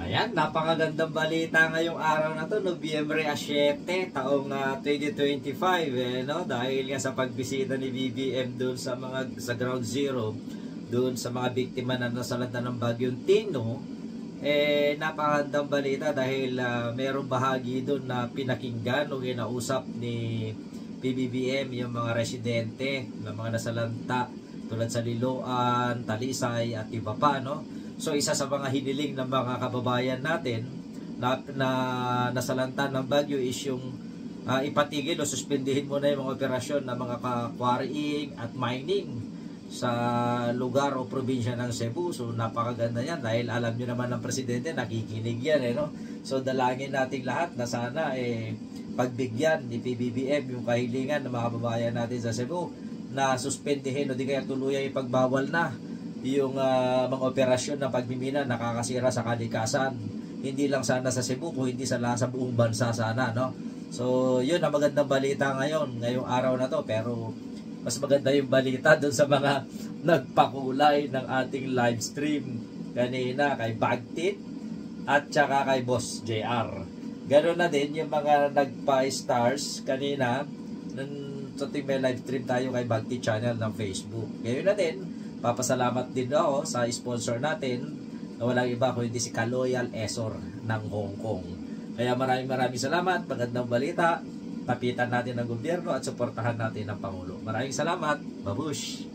Ayan, napakagandang balita ngayong araw na to, Nobyembre 7, taong 2025, no? Dahil nga sa pagbisita ni BBM doon sa Ground Zero, doon sa mga biktima na nasalanta ng Bagyong Tino, napakagandang balita dahil merong bahagi doon na pinakinggan o kinausap ni PBBM yung mga residente ng mga nasalanta tulad sa Liloan, Talisay at iba pa, no? So isa sa mga hiniling ng mga kababayan natin na nasalanta ng bagyo is yung ipatigil o suspendihin muna yung mga operasyon ng mga quarrying at mining sa lugar o probinsya ng Cebu. So napakaganda yan dahil alam nyo naman ng presidente, nakikinig yan, no? So dalangin natin lahat na sana pagbigyan ni PBBM yung kahilingan ng mga kababayan natin sa Cebu na suspendihin o di kaya tuluyan yung pagbawal na yung mga operasyon na pagmimina nakakasira sa kalikasan. Hindi lang sana sa Cebu, kung hindi sa buong bansa sana, no? So, yun ang magandang balita ngayong araw na to. Pero, mas maganda yung balita dun sa mga nagpakulay ng ating live stream kanina kay Bagtit at saka kay Boss JR. Ganoon na din yung mga nagpa-stars kanina sa may live stream tayo kay Bagtit channel ng Facebook. Ngayon na din, papasalamat din ako sa sponsor natin na walang iba kundi si Kaloyal Esor ng Hong Kong. Kaya maraming salamat, magandang balita, tapitan natin ng gobyerno at suportahan natin ng Pangulo. Maraming salamat, babush!